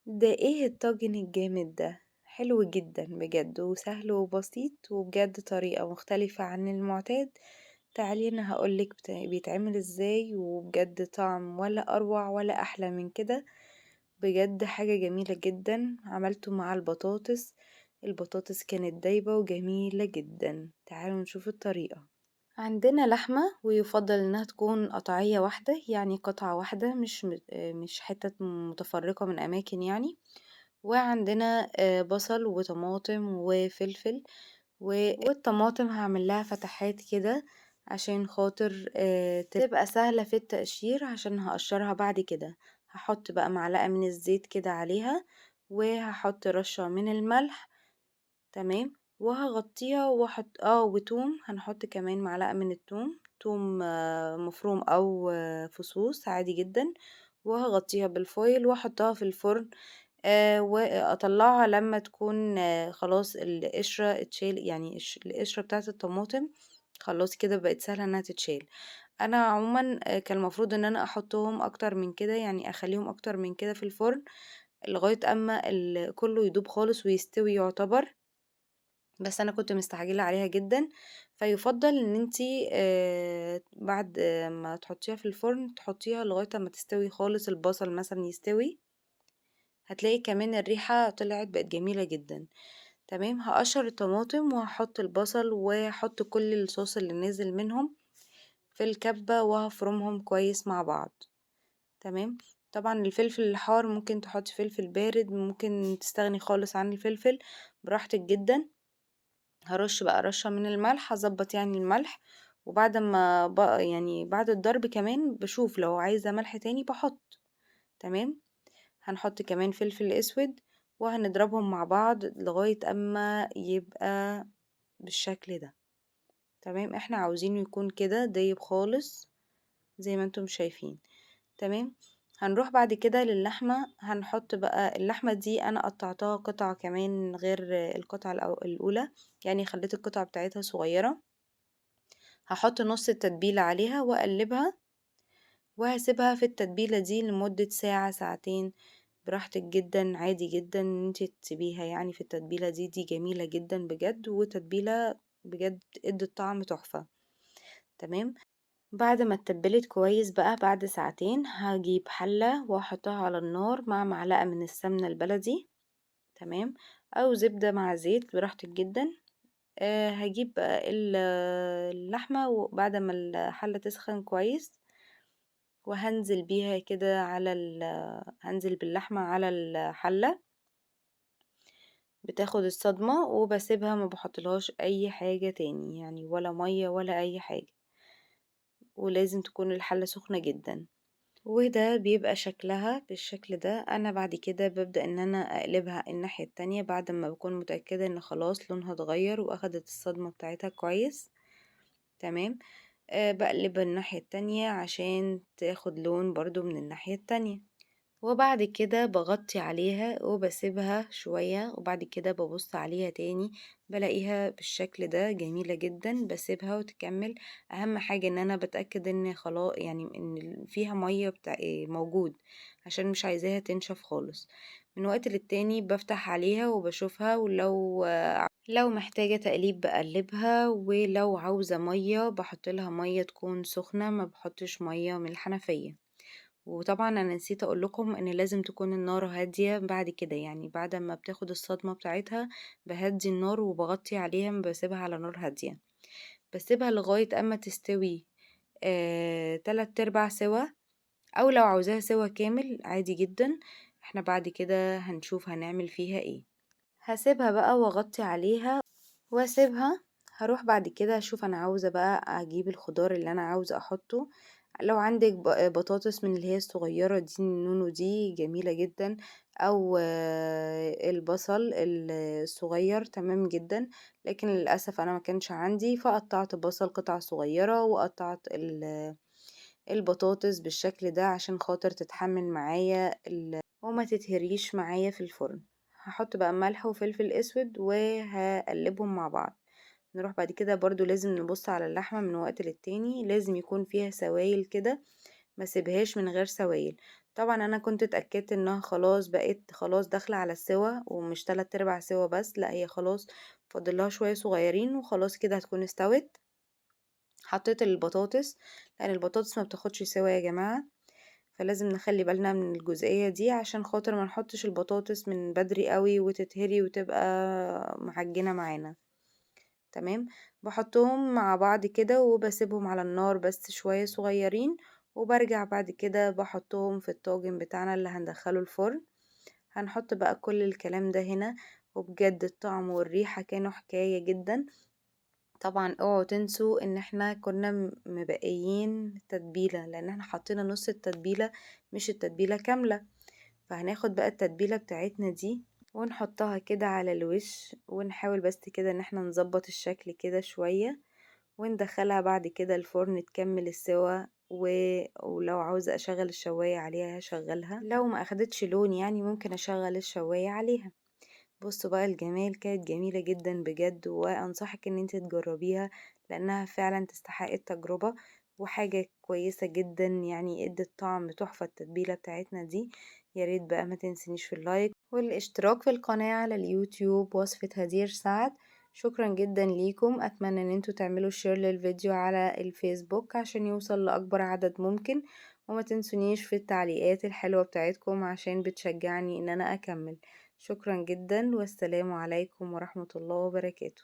ده ايه الطاجن الجامد ده؟ حلو جدا بجد وسهل وبسيط وبجد طريقة مختلفة عن المعتاد. تعالي انا هقولك بيتعمل ازاي، وبجد طعم ولا اروع ولا احلى من كده. بجد حاجة جميلة جدا، عملته مع البطاطس. البطاطس كانت دايبة وجميلة جدا. تعالوا نشوف الطريقة. عندنا لحمة، ويفضل انها تكون قطعية واحدة، يعني قطعة واحدة، مش حتت متفرقة من اماكن يعني. وعندنا بصل وطماطم وفلفل والطماطم هعمل لها فتحات كده عشان خاطر تبقى سهلة في التقشير، عشان هقشرها بعد كده. هحط بقى معلقة من الزيت كده عليها، وهحط رشة من الملح. تمام. وهغطيها واحط وتوم، هنحط كمان معلقة من التوم، توم مفروم او فصوص عادي جدا. وهغطيها بالفويل واحطها في الفرن. واطلعها لما تكون خلاص القشرة اتشال، يعني القشرة بتاعة الطماطم خلاص كده بقت سهلة انها تتشال. انا عموما كان المفروض ان انا احطهم اكتر من كده، يعني اخليهم اكتر من كده في الفرن لغاية اما كله يدوب خالص ويستوي يعتبر. بس انا كنت مستعجلة عليها جدا. فيفضل ان انتي بعد ما تحطيها في الفرن تحطيها لغاية ما تستوي خالص، البصل مثلا يستوي. هتلاقي كمان الريحة طلعت بقت جميلة جدا. تمام. هقشر الطماطم وهحط البصل وهحط كل الصوص اللي نازل منهم في الكبة وهفرمهم كويس مع بعض. تمام. طبعا الفلفل الحار ممكن تحطي فلفل بارد، ممكن تستغني خالص عن الفلفل، براحتك جدا. هرش بقى رشة من الملح، هظبط يعني الملح. وبعد ما بقى يعني بعد الضرب كمان بشوف لو عايزة ملح تاني بحط. تمام. هنحط كمان فلفل اسود، وهنضربهم مع بعض لغاية اما يبقى بالشكل ده. تمام. احنا عاوزينه يكون كده دايب خالص زي ما انتم شايفين. تمام. هنروح بعد كده للحمة، هنحط بقى اللحمة دي انا قطعتها قطع كمان غير القطعة الاولى، يعني خليت القطعة بتاعتها صغيرة. هحط نص التتبيلة عليها واقلبها، وهسيبها في التتبيلة دي لمدة ساعة ساعتين. براحتك جدا، عادي جدا ان انتي تسيبيها يعني في التتبيلة دي جميلة جدا بجد، وتتبيلة بجد ادت طعم تحفة. تمام. بعد ما اتبلت كويس بقى بعد ساعتين، هجيب حلة واحطها على النار مع معلقة من السمنة البلدي. تمام. او زبدة مع زيت براحتك جدا. هجيب بقى اللحمة، وبعد ما الحلة تسخن كويس وهنزل بيها كده هنزل باللحمة على الحلة. بتاخد الصدمة وبسيبها، ما بحطلهاش اي حاجة تاني يعني، ولا مية ولا اي حاجة. ولازم تكون الحلة سخنة جدا. وده بيبقى شكلها بالشكل ده. انا بعد كده ببدأ ان انا اقلبها الناحية التانية بعد ما بكون متأكدة ان خلاص لونها اتغير واخدت الصدمة بتاعتها كويس. تمام. بقلبها الناحية التانية عشان تاخد لون برضو من الناحية التانية. وبعد كده بغطي عليها وبسيبها شوية، وبعد كده ببص عليها تاني بلاقيها بالشكل ده جميلة جدا، بسيبها وتكمل. اهم حاجة ان انا بتأكد ان خلاص يعني ان فيها مية موجود، عشان مش عايزاها تنشف خالص. من وقت للتاني بفتح عليها وبشوفها، لو محتاجة تقليب بقلبها، ولو عاوزة مية بحط لها مية تكون سخنة، ما بحطش مية من الحنفية. وطبعا انا نسيت اقول لكم ان لازم تكون النار هادية بعد كده، يعني بعد ما بتاخد الصدمة بتاعتها بهدي النار وبغطي عليها، ما بسيبها على نار هادية. بسيبها لغاية اما تستوي 3/4 سوا، او لو عاوزاها سوا كامل عادي جدا. احنا بعد كده هنشوف هنعمل فيها ايه. هسيبها بقى واغطي عليها واسيبها. هروح بعد كده اشوف انا عاوزة بقى اجيب الخضار اللي انا عاوزة احطه. لو عندك بطاطس من اللي هي الصغيرة دي النونو دي جميلة جدا، او البصل الصغير تمام جدا. لكن للأسف انا ما كانش عندي، فقطعت بصل قطع صغيرة وقطعت البطاطس بالشكل ده عشان خاطر تتحمل معايا وما تتهريش معايا في الفرن. هحط بقى ملح وفلفل اسود وهقلبهم مع بعض. نروح بعد كده برضو لازم نبص على اللحمة من وقت للتاني، لازم يكون فيها سوائل كده، ما سيبهاش من غير سوائل. طبعا انا كنت اتأكدت انها خلاص بقت خلاص داخلة على السوا، ومش 3/4 سوا بس، لا هي خلاص فاضلها شوية صغيرين وخلاص كده هتكون استوت. حطيت البطاطس، لان البطاطس ما بتاخدش سوا يا جماعة، فلازم نخلي بالنا من الجزئية دي عشان خاطر ما نحطش البطاطس من بدري قوي وتتهري وتبقى معجنة معانا. تمام. بحطهم مع بعض كده وبسيبهم على النار بس شوية صغيرين، وبرجع بعد كده بحطهم في الطاجن بتاعنا اللي هندخله الفرن. هنحط بقى كل الكلام ده هنا، وبجد الطعم والريحة كانوا حكاية جدا. طبعا اوعوا تنسوا ان احنا كنا مبقيين تتبيلة، لان احنا حطينا نص التتبيلة مش التتبيلة كاملة. فهناخد بقى التتبيلة بتاعتنا دي ونحطها كده على الوش، ونحاول بس كده ان احنا نظبط الشكل كده شوية، وندخلها بعد كده الفرن تكمل السوا ولو عاوزة اشغل الشواية عليها هشغلها، لو ما اخدتش لون يعني ممكن اشغل الشواية عليها. بصوا بقى الجمال، كانت جميلة جدا بجد، وانصحك ان انت تجربيها لانها فعلا تستحق التجربة، وحاجة كويسة جدا يعني ادت طعم تحفة التتبيلة بتاعتنا دي. يا ريت بقى ما تنسنيش في اللايك والاشتراك في القناة على اليوتيوب وصفة هدير سعد. شكرا جدا ليكم، اتمنى ان انتوا تعملوا شير للفيديو على الفيسبوك عشان يوصل لاكبر عدد ممكن، وما تنسونيش في التعليقات الحلوة بتاعتكم عشان بتشجعني ان انا اكمل. شكرا جدا، والسلام عليكم ورحمة الله وبركاته.